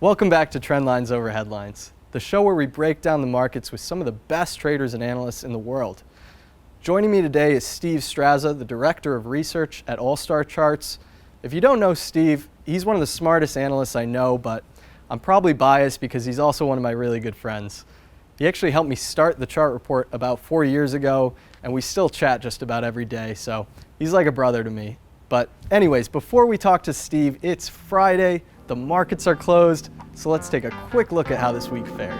Welcome back to Trendlines over Headlines, the show where we break down the markets with some of the best traders and analysts in the world. Joining me today is Steve Strazza, the Director of Research at All-Star Charts. If you don't know Steve, he's one of the smartest analysts I know, but I'm probably biased because he's also one of my really good friends. He actually helped me start the chart report about 4 years ago, and we still chat just about every day, so he's like a brother to me. But anyways, before we talk to Steve, it's Friday, the markets are closed, so let's take a quick look at how this week fared.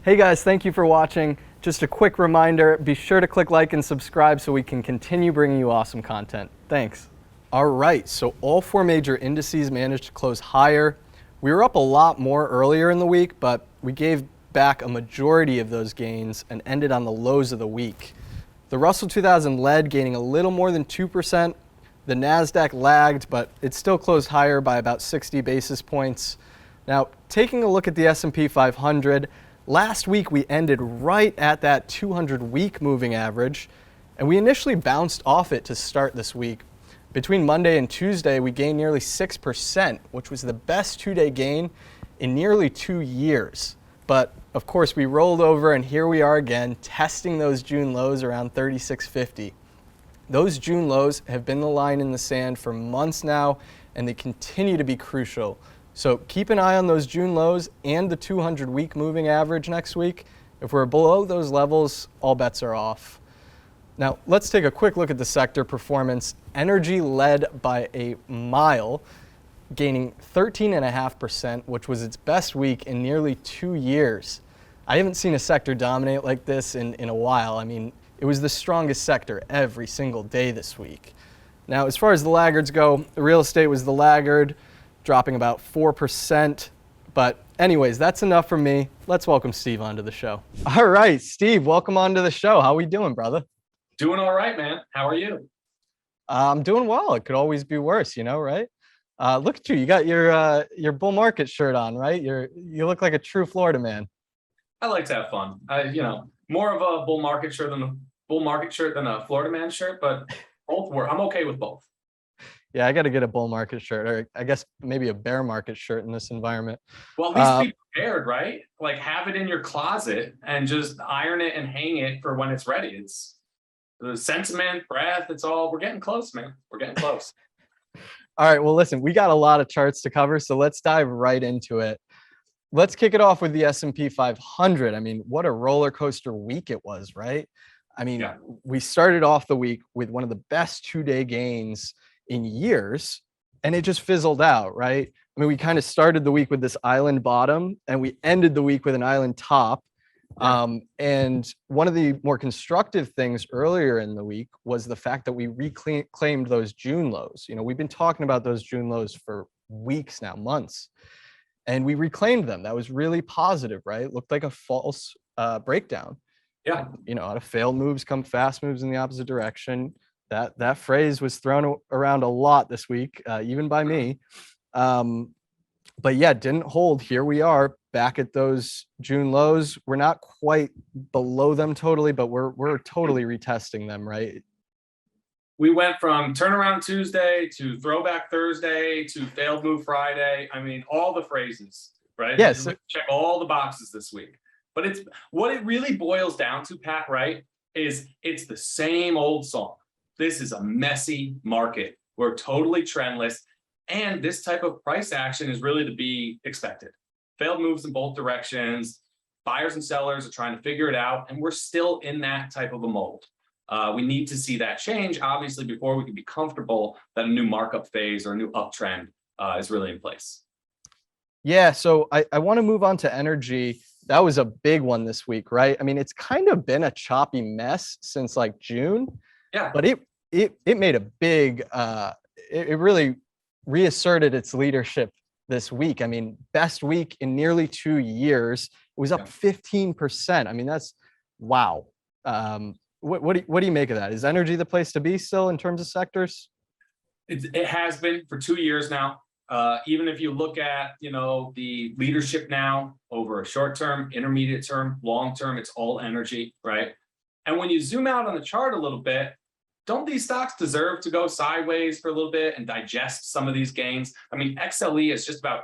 Hey guys, thank you for watching. Just a quick reminder, be sure to click like and subscribe so we can continue bringing you awesome content. Thanks. All right, so all four major indices managed to close higher. We were up a lot more earlier in the week, but we gave back a majority of those gains and ended on the lows of the week. The Russell 2000 led, gaining a little more than 2%. The NASDAQ lagged, but it still closed higher by about 60 basis points. Now, taking a look at the S&P 500, last week we ended right at that 200-week moving average, and we initially bounced off it to start this week. Between Monday and Tuesday, we gained nearly 6%, which was the best two-day gain in nearly 2 years. But of course, we rolled over, and here we are again, testing those June lows around 36.50. Those June lows have been the line in the sand for months now, and they continue to be crucial. So keep an eye on those June lows and the 200-week moving average next week. If we're below those levels, all bets are off. Now, let's take a quick look at the sector performance. Energy led by a mile, gaining 13.5%, which was its best week in nearly 2 years. I haven't seen a sector dominate like this in a while. I mean, it was the strongest sector every single day this week. Now, as far as the laggards go, real estate was the laggard, dropping about 4%. But anyways, that's enough from me. Let's welcome Steve onto the show. All right, Steve, welcome onto the show. How we doing, brother? Doing all right, man. How are you? I'm doing well. It could always be worse, right? Look at you. You got your bull market shirt on, right? You look like a true Florida man. I like to have fun. More of a bull market shirt than a Florida man shirt, but both work. I'm okay with both. Yeah, I got to get a bull market shirt, or I guess maybe a bear market shirt in this environment. Well, at least be prepared, right? Like have it in your closet and just iron it and hang it for when it's ready. It's the sentiment, breath, we're getting close, man. We're getting close. All right, well, listen, we got a lot of charts to cover, so let's dive right into it. Let's kick it off with the S&P 500. I mean, what a roller coaster week it was, right? I mean, yeah. We started off the week with one of the best two-day gains in years, and it just fizzled out, right? I mean, we kind of started the week with this island bottom, and we ended the week with an island top. Yeah. And one of the more constructive things earlier in the week was the fact that we reclaimed those June lows. We've been talking about those June lows for weeks now, months, and we reclaimed them. That was really positive, right? It looked like a false breakdown. Yeah. Out of failed moves come fast moves in the opposite direction. That phrase was thrown around a lot this week, even by me. But yeah, didn't hold. Here we are back at those June lows. We're not quite below them totally, but we're totally retesting them, right? We went from turnaround Tuesday to throwback Thursday to failed move Friday. I mean, all the phrases, right? Yes. Check all the boxes this week. But it's what it really boils down to, Pat, right? Is it's the same old song. This is a messy market. We're totally trendless. And this type of price action is really to be expected. Failed moves in both directions. Buyers and sellers are trying to figure it out. And we're still in that type of a mold. We need to see that change, obviously, before we can be comfortable that a new markup phase or a new uptrend is really in place. Yeah, so I want to move on to energy. That was a big one this week, right? I mean, it's kind of been a choppy mess since like June. Yeah. But it made a big, it really reasserted its leadership this week. I mean, best week in nearly 2 years. It was up 15%. I mean, that's wow. What do you make of that? Is energy the place to be still in terms of sectors? It has been for 2 years now. Even if you look at, the leadership now over a short term, intermediate term, long term, it's all energy, right? And when you zoom out on the chart a little bit, don't these stocks deserve to go sideways for a little bit and digest some of these gains? I mean, XLE has just about,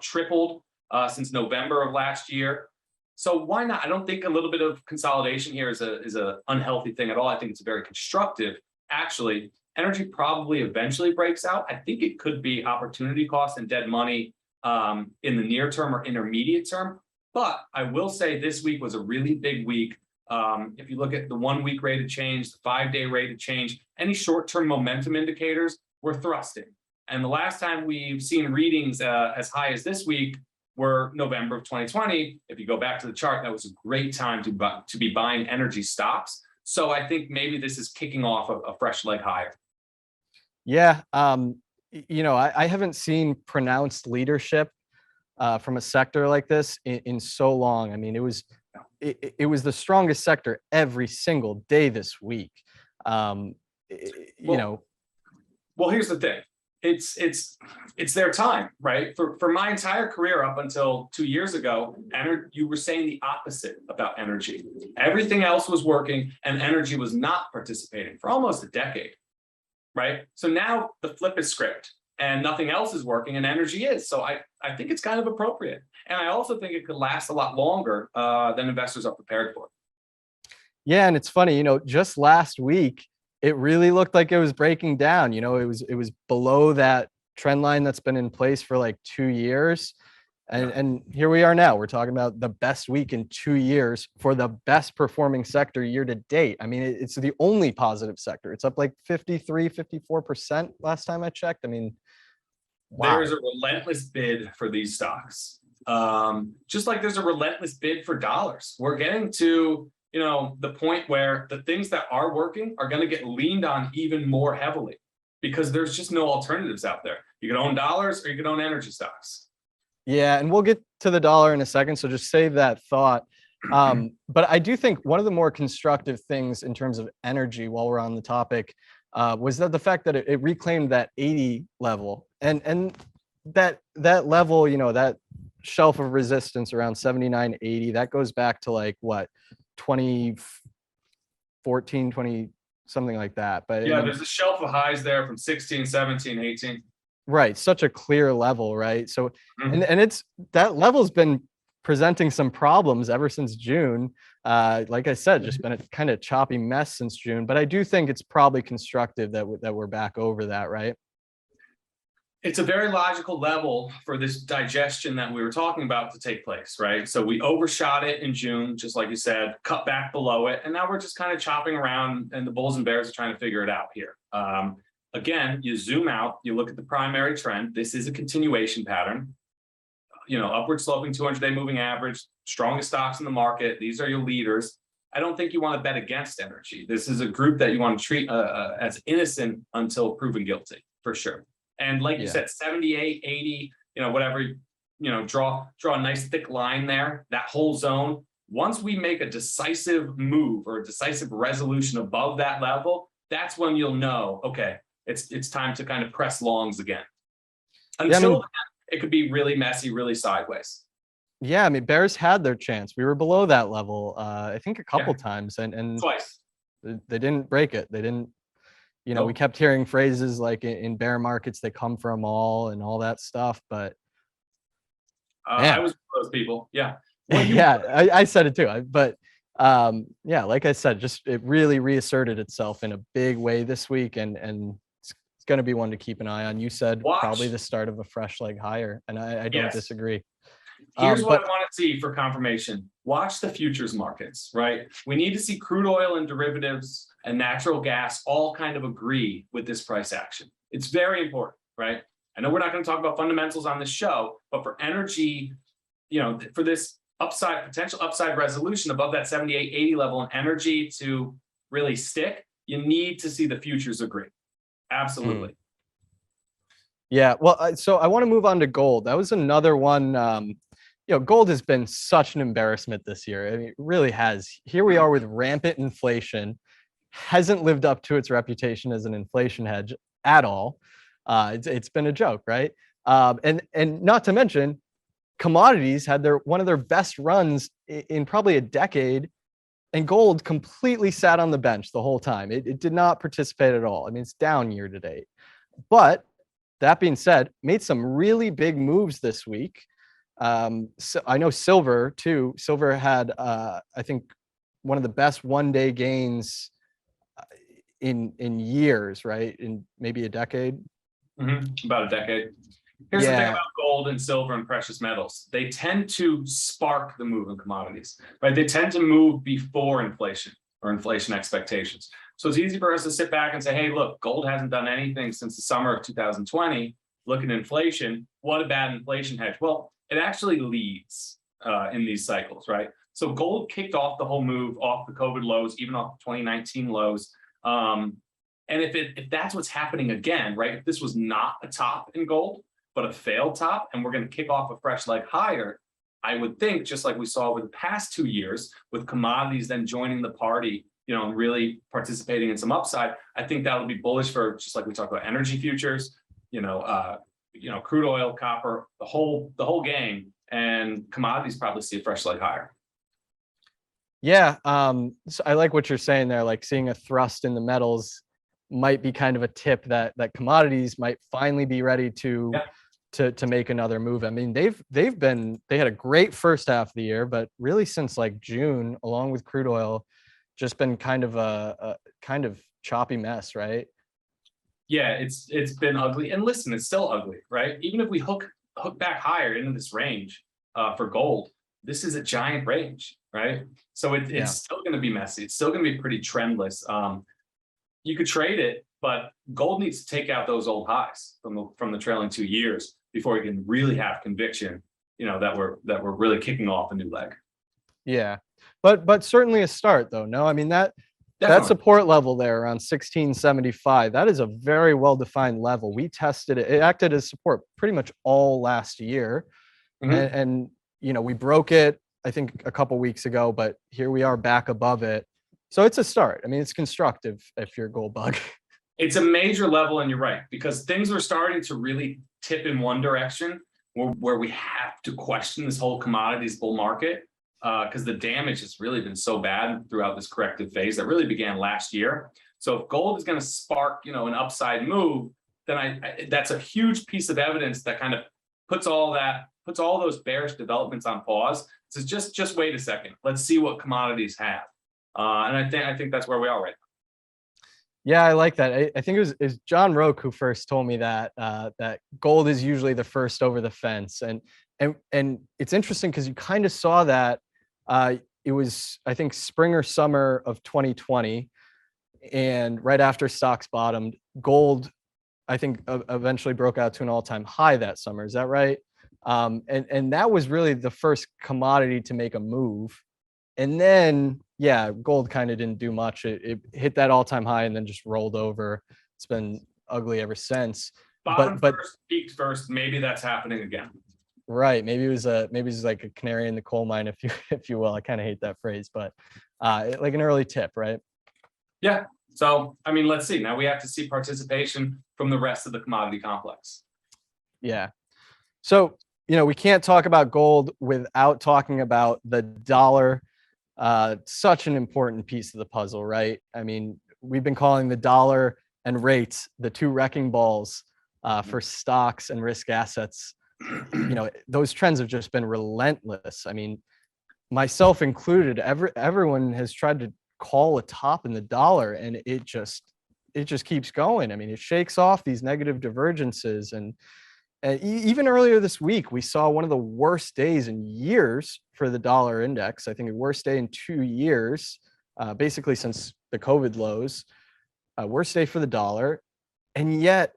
tripled since November of last year. So why not? I don't think a little bit of consolidation here is a unhealthy thing at all. I think it's very constructive. Actually, energy probably eventually breaks out. I think it could be opportunity cost and dead money in the near term or intermediate term. But I will say this week was a really big week. If you look at the 1 week rate of change, the 5-day rate of change, any short-term momentum indicators were thrusting. And the last time we've seen readings as high as this week were November of 2020. If you go back to the chart, that was a great time to be buying energy stocks. So I think maybe this is kicking off a fresh leg higher. Yeah. I haven't seen pronounced leadership from a sector like this in so long. I mean, it was the strongest sector every single day this week. Well, here's the thing. It's their time, right? For my entire career up until 2 years ago, you were saying the opposite about energy. Everything else was working and energy was not participating for almost a decade, right? So now the flip is script and nothing else is working and energy is. So I think it's kind of appropriate. And I also think it could last a lot longer than investors are prepared for. Yeah, and it's funny, just last week, it really looked like it was breaking down. It was below that trend line that's been in place for like 2 years. And here we are now. We're talking about the best week in 2 years for the best performing sector year to date. I mean, it's the only positive sector. It's up like 53, 54% last time I checked. I mean, wow. There's a relentless bid for these stocks. Just like there's a relentless bid for dollars. We're getting to the point where the things that are working are going to get leaned on even more heavily because there's just no alternatives out there. You can own dollars or you can own energy stocks. Yeah, and we'll get to the dollar in a second, so just save that thought. But I do think one of the more constructive things in terms of energy while we're on the topic was that the fact that it reclaimed that 80 level and that level, that shelf of resistance around 79.80, that goes back to like what, 2014, 20 something like that. But yeah, there's a shelf of highs there from 16, 17, 18. Right, such a clear level, right? So and it's that level's been presenting some problems ever since June. Like I said, just been a kind of choppy mess since June, but I do think it's probably constructive that we're back over that, right? It's a very logical level for this digestion that we were talking about to take place, right? So we overshot it in June, just like you said, cut back below it, and now we're just kind of chopping around, and the bulls and bears are trying to figure it out here. Again, you zoom out, you look at the primary trend. This is a continuation pattern. Upward sloping 200-day moving average, strongest stocks in the market. These are your leaders. I don't think you want to bet against energy. This is a group that you want to treat as innocent until proven guilty, for sure. And like you said, 78, 80, whatever, draw a nice thick line there, that whole zone. Once we make a decisive move or a decisive resolution above that level, that's when you'll know, okay, it's time to kind of press longs again. Until then, it could be really messy, really sideways. Yeah, I mean, bears had their chance. We were below that level, I think a couple times, and twice. They didn't break it. They didn't. We kept hearing phrases like in bear markets, they come from all and all that stuff. But I was one of those people. Yeah. Yeah, I said it too. Yeah, like I said, just it really reasserted itself in a big way this week, and it's going to be one to keep an eye on. You said probably the start of a fresh leg higher, and I don't disagree. Here's what I want to see for confirmation. Watch the futures markets, right? We need to see crude oil and derivatives and natural gas all kind of agree with this price action. It's very important, right? I know we're not going to talk about fundamentals on this show, but for energy, for this potential upside resolution above that 78, 80 level and energy to really stick, you need to see the futures agree. Absolutely. Yeah, well, so I want to move on to gold. That was another one. Gold has been such an embarrassment this year. I mean, it really has. Here we are with rampant inflation, hasn't lived up to its reputation as an inflation hedge at all. It's been a joke, right? And not to mention, commodities had one of their best runs in probably a decade, and gold completely sat on the bench the whole time. It did not participate at all. I mean, it's down year to date. But that being said, made some really big moves this week. So I know silver too. Silver had, I think, one of the best one-day gains in years, right? In maybe a decade. About a decade. Here's the thing Yeah, about gold and silver and precious metals. They tend to spark the move in commodities, right? They tend to move before inflation or inflation expectations. So it's easy for us to sit back and say, hey, look, gold hasn't done anything since the summer of 2020. Look at inflation. What a bad inflation hedge. Well, it actually leads in these cycles, right? So gold kicked off the whole move off the COVID lows, even off the 2019 lows. And if that's what's happening again, right? If this was not a top in gold, but a failed top, and we're going to kick off a fresh leg higher, I would think, just like we saw over the past 2 years, with commodities then joining the party, and really participating in some upside, I think that would be bullish for, just like we talked about, energy futures, crude oil, copper, the whole gang, and commodities probably see a fresh leg higher. yeah. So I like what you're saying there. Like seeing a thrust in the metals might be kind of a tip that commodities might finally be ready to make another move. I mean, they had a great first half of the year, but really since like June, along with crude oil, just been kind of a kind of choppy mess, right? Yeah, it's been ugly. And listen, it's still ugly, right? Even if we hook back higher into this range for gold, this is a giant range, right? So it's still going to be messy. It's still going to be pretty trendless. You could trade it, but gold needs to take out those old highs from the trailing 2 years before you can really have conviction, that we're really kicking off a new leg. Yeah, but certainly a start though. No, I mean that support level there around 1675, that is a very well defined level. We tested it. It acted as support pretty much all last year, and we broke it I think a couple weeks ago, but here we are back above it. So it's a start. I mean, it's constructive if you're a gold bug. It's a major level, and you're right, because things are starting to really tip in one direction where we have to question this whole commodities bull market, because the damage has really been so bad throughout this corrective phase that really began last year. So if gold is going to spark, an upside move, then that's a huge piece of evidence that kind of puts all those bearish developments on pause. So just wait a second. Let's see what commodities have. And I think that's where we are right now. Yeah, I like that. I think it was John Roque who first told me that that gold is usually the first over the fence, and it's interesting because you kind of saw that. It was, I think, spring or summer of 2020, and right after stocks bottomed, gold, I think, eventually broke out to an all-time high that summer. Is that right? And that was really the first commodity to make a move. And then, yeah, gold kind of didn't do much. It hit that all-time high and then just rolled over. It's been ugly ever since. Bottom first, peaked first. Maybe that's happening again. Right. Maybe it was like a canary in the coal mine, if you will. I kind of hate that phrase, but like an early tip, right? Yeah. So, I mean, let's see. Now we have to see participation from the rest of the commodity complex. Yeah. So, we can't talk about gold without talking about the dollar. Such an important piece of the puzzle, right? I mean, we've been calling the dollar and rates the two wrecking balls for stocks and risk assets. Those trends have just been relentless. I mean, myself included, everyone has tried to call a top in the dollar, and it just keeps going. I mean, it shakes off these negative divergences, and even earlier this week, we saw one of the worst days in years for the dollar index. I think the worst day in 2 years, basically since the COVID lows. Worst day for the dollar, and yet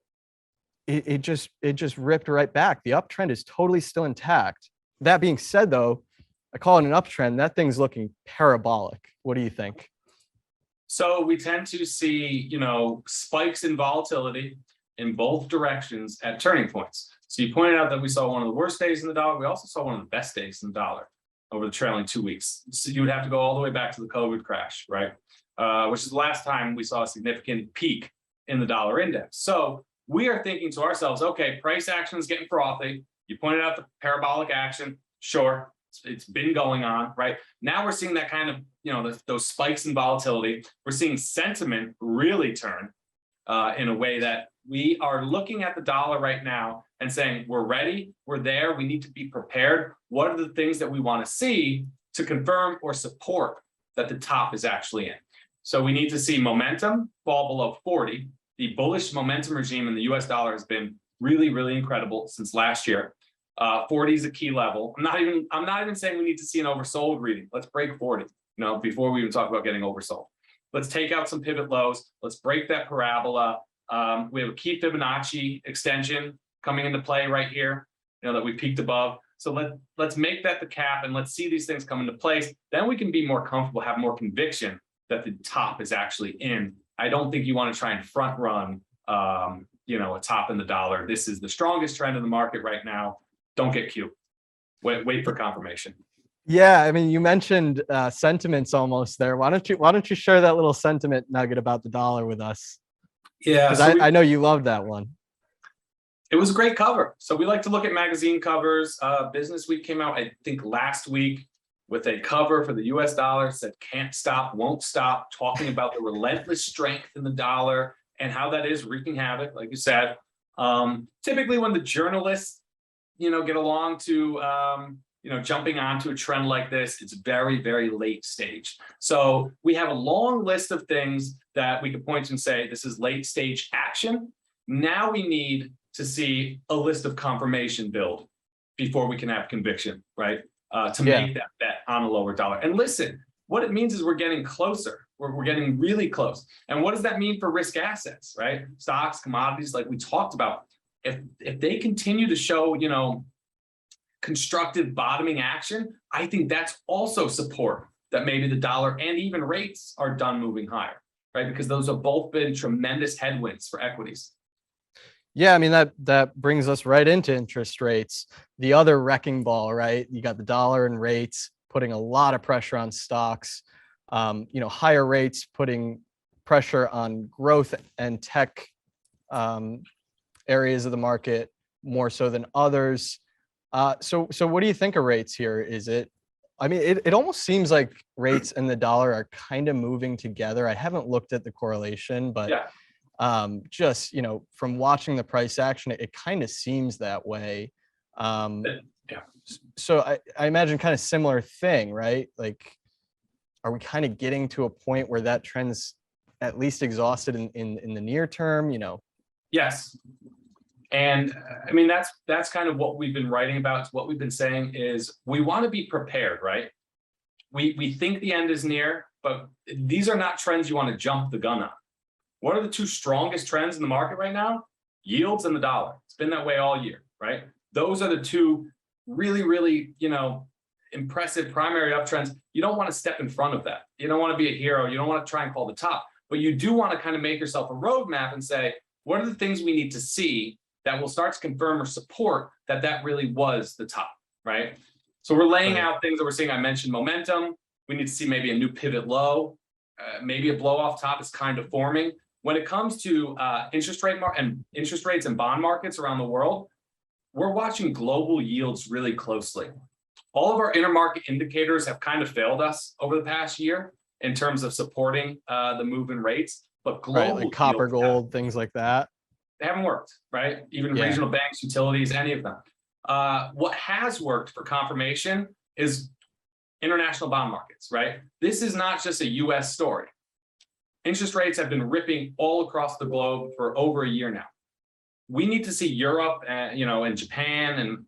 it just ripped right back. The uptrend is totally still intact. That being said, though, I call it an uptrend. That thing's looking parabolic. What do you think? So we tend to see, spikes in volatility in both directions at turning points. So you pointed out that we saw one of the worst days in the dollar. We also saw one of the best days in the dollar over the trailing 2 weeks. So you would have to go all the way back to the COVID crash, right? Which is the last time we saw a significant peak in the dollar index. So we are thinking to ourselves, okay, price action is getting frothy. You pointed out the parabolic action. Sure, it's been going on, right? Now we're seeing that kind of, those spikes in volatility. We're seeing sentiment really turn in a way that we are looking at the dollar right now and saying, we're ready, we're there, we need to be prepared. What are the things that we want to see to confirm or support that the top is actually in? So we need to see momentum fall below 40. The bullish momentum regime in the US dollar has been really, really incredible since last year. 40 is a key level. I'm not even saying we need to see an oversold reading. Let's break 40, before we even talk about getting oversold. Let's take out some pivot lows. Let's break that parabola. We have a key Fibonacci extension coming into play right here, that we peaked above. So let's make that the cap and let's see these things come into place. Then we can be more comfortable, have more conviction that the top is actually in. I don't think you want to try and front run, a top in the dollar. This is the strongest trend in the market right now. Don't get cute. Wait for confirmation. Yeah, I mean, you mentioned sentiments almost there. Why don't you share that little sentiment nugget about the dollar with us? Yeah, because I know you loved that one. It was a great cover. So we like to look at magazine covers. Business Week came out, I think, last week with a cover for the US dollar, said can't stop, won't stop, talking about the relentless strength in the dollar and how that is wreaking havoc, like you said. Typically when the journalists, get along to, jumping onto a trend like this, it's very, very late stage. So we have a long list of things that we could point to and say, this is late stage action. Now we need to see a list of confirmation build before we can have conviction, right? To make that bet on a lower dollar. And listen, what it means is we're getting closer. We're getting really close. And what does that mean for risk assets, right? Stocks, commodities, like we talked about. If they continue to show, constructive bottoming action, I think that's also support that maybe the dollar and even rates are done moving higher, right? Because those have both been tremendous headwinds for equities. Yeah, I mean, that brings us right into interest rates, the other wrecking ball, right? You got the dollar and rates putting a lot of pressure on stocks, higher rates putting pressure on growth and tech areas of the market more so than others. So what do you think of rates here? It almost seems like rates and the dollar are kind of moving together. I haven't looked at the correlation, but yeah. Just, from watching the price action, it kind of seems that way. So I imagine kind of similar thing, right? Like, are we kind of getting to a point where that trend's at least exhausted in the near term, Yes. And I mean, that's kind of what we've been writing about. What we've been saying is we want to be prepared, right? We think the end is near, but these are not trends you want to jump the gun on. What are the two strongest trends in the market right now? Yields and the dollar. It's been that way all year, right? Those are the two really, really, impressive primary uptrends. You don't want to step in front of that. You don't want to be a hero. You don't want to try and call the top, but you do want to kind of make yourself a roadmap and say, what are the things we need to see that will start to confirm or support that really was the top, right? So we're laying out things that we're seeing. I mentioned momentum. We need to see maybe a new pivot low, maybe a blow off top is kind of forming. When it comes to interest rates and bond markets around the world, we're watching global yields really closely. All of our intermarket indicators have kind of failed us over the past year in terms of supporting the move in rates, but global like copper, gold, things like that. They haven't worked, right? Even regional banks, utilities, any of them. What has worked for confirmation is international bond markets, right? This is not just a US story. Interest rates have been ripping all across the globe for over a year now. We need to see Europe, and Japan and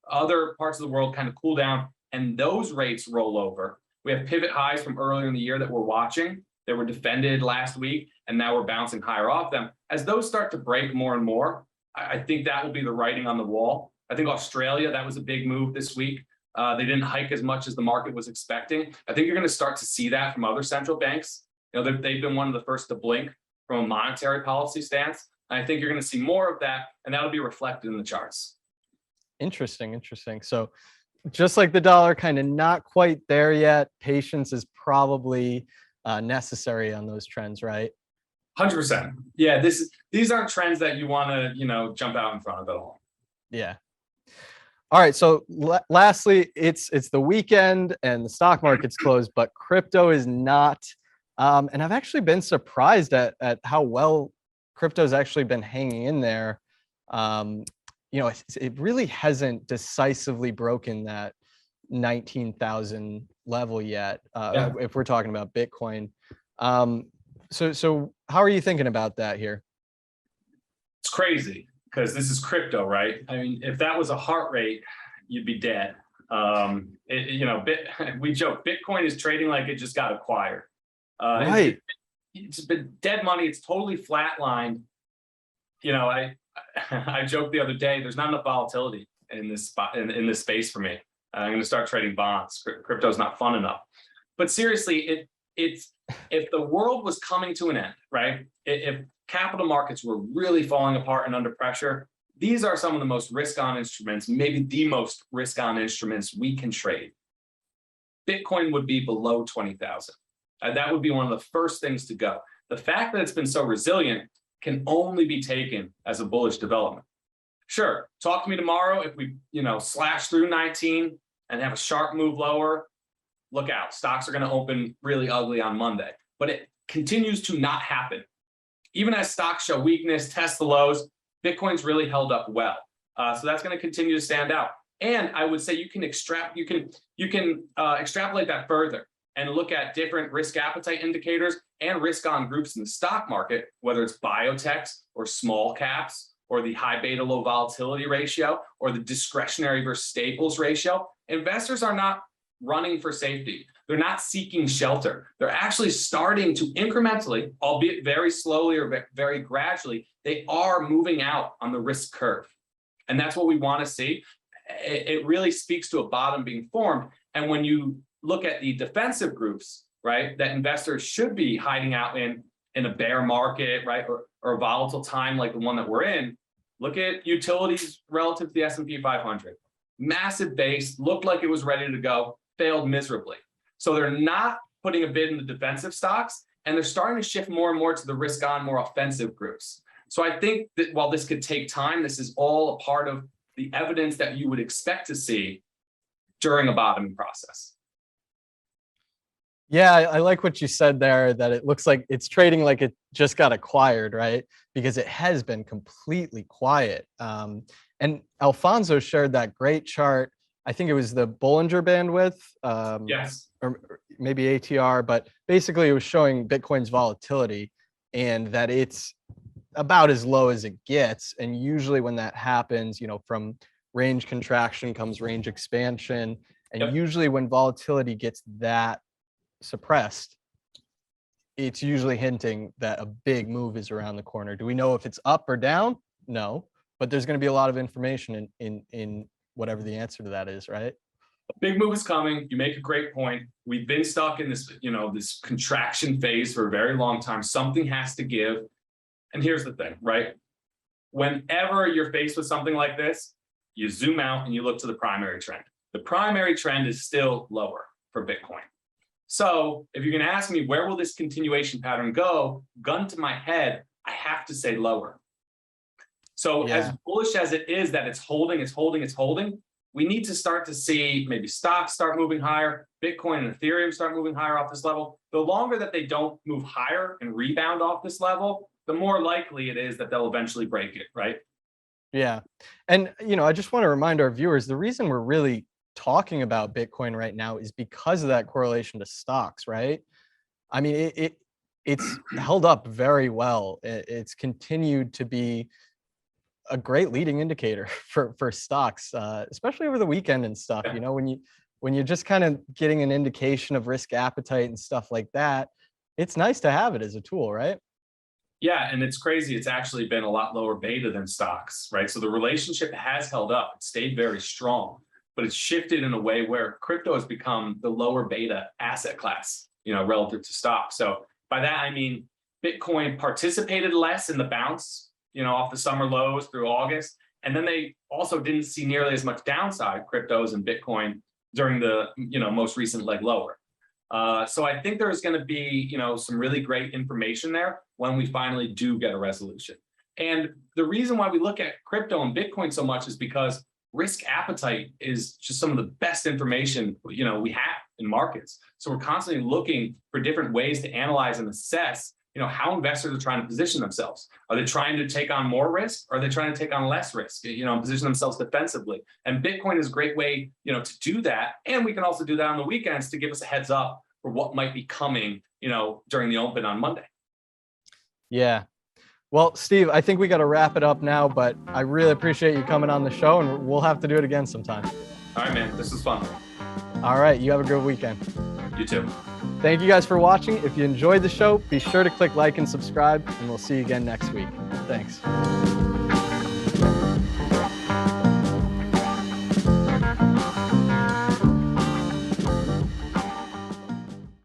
other parts of the world kind of cool down and those rates roll over. We have pivot highs from earlier in the year that we're watching. They were defended last week, and now we're bouncing higher off them. As those start to break more and more, I think that will be the writing on the wall. I think Australia, that was a big move this week. They didn't hike as much as the market was expecting. I think you're going to start to see that from other central banks. They've been one of the first to blink from a monetary policy stance. And I think you're going to see more of that, and that'll be reflected in the charts. Interesting. So just like the dollar, kind of not quite there yet. Patience is probably necessary on those trends, right? 100%. Yeah, these aren't trends that you want to, jump out in front of at all. Yeah. All right. So lastly, it's the weekend and the stock market's closed, but crypto is not. And I've actually been surprised at how well crypto's actually been hanging in there. It really hasn't decisively broken that 19,000 level yet. Yeah. If we're talking about Bitcoin. So how are you thinking about that here? It's crazy because this is crypto, right? I mean, if that was a heart rate, you'd be dead. We joke Bitcoin is trading like it just got acquired. Right. It's been dead money. It's totally flatlined. I joked the other day, there's not enough volatility in this spot in this space for me. I'm going to start trading bonds. Crypto's not fun enough. But seriously, it's if the world was coming to an end, right? If capital markets were really falling apart and under pressure, these are some of the most risk-on instruments, maybe the most risk-on instruments we can trade. Bitcoin would be below 20,000. That would be one of the first things to go. The fact that it's been so resilient can only be taken as a bullish development. Sure, talk to me tomorrow if we, slash through 19 and have a sharp move lower. Look out, stocks are going to open really ugly on Monday, but it continues to not happen. Even as stocks show weakness, test the lows, Bitcoin's really held up well. So that's going to continue to stand out. And I would say you can extrapolate that further and look at different risk appetite indicators and risk on groups in the stock market, whether it's biotechs or small caps or the high beta low volatility ratio or the discretionary versus staples ratio. Investors are not running for safety. They're not seeking shelter. They're actually starting to incrementally, albeit very slowly or very gradually, they are moving out on the risk curve. And that's what we want to see. It really speaks to a bottom being formed. And when you look at the defensive groups, right, that investors should be hiding out in a bear market, right, or a volatile time like the one that we're in, look at utilities relative to the S&P 500. Massive base, looked like it was ready to go, failed miserably. So they're not putting a bid in the defensive stocks, and they're starting to shift more and more to the risk-on, more offensive groups. So I think that while this could take time, this is all a part of the evidence that you would expect to see during a bottoming process. Yeah, I like what you said there, that it looks like it's trading like it just got acquired, right? Because it has been completely quiet. And Alfonso shared that great chart. I think it was the Bollinger Bandwidth, Yes. or maybe ATR, but basically it was showing Bitcoin's volatility and that it's about as low as it gets. And usually when that happens, from range contraction comes range expansion. And Yep. usually when volatility gets that suppressed, it's usually hinting that a big move is around the corner. Do we know if it's up or down? No, but there's going to be a lot of information in whatever the answer to that is, right? A big move is coming. You make a great point. We've been stuck in this, this contraction phase for a very long time. Something has to give. And here's the thing, right? Whenever you're faced with something like this, you zoom out and you look to the primary trend. The primary trend is still lower for Bitcoin. So if you're going to ask me, where will this continuation pattern go? Gun to my head, I have to say lower. So as bullish as it is that it's holding, we need to start to see maybe stocks start moving higher, Bitcoin and Ethereum start moving higher off this level. The longer that they don't move higher and rebound off this level, the more likely it is that they'll eventually break it, right? Yeah. And, I just want to remind our viewers, the reason we're really talking about Bitcoin right now is because of that correlation to stocks, right? I mean, it's held up very well. It's continued to be a great leading indicator for stocks, especially over the weekend and stuff. Yeah. When you're just kind of getting an indication of risk appetite and stuff like that, it's nice to have it as a tool, right? Yeah, and it's crazy. It's actually been a lot lower beta than stocks, right? So the relationship has held up. It stayed very strong, but it's shifted in a way where crypto has become the lower beta asset class, relative to stocks. So by that, I mean, Bitcoin participated less in the bounce, off the summer lows through August. And then they also didn't see nearly as much downside, cryptos and Bitcoin, during the, most recent leg lower. So I think there's going to be, some really great information there. when we finally do get a resolution. And the reason why we look at crypto and Bitcoin so much is because risk appetite is just some of the best information, we have in markets. So we're constantly looking for different ways to analyze and assess, how investors are trying to position themselves. Are they trying to take on more risk? Or are they trying to take on less risk, and position themselves defensively? And Bitcoin is a great way, to do that. And we can also do that on the weekends to give us a heads up for what might be coming, during the open on Monday. Yeah. Well, Steve, I think we got to wrap it up now, but I really appreciate you coming on the show, and we'll have to do it again sometime. All right, man. This is fun. All right. You have a good weekend. You too. Thank you guys for watching. If you enjoyed the show, be sure to click like and subscribe, and we'll see you again next week. Thanks.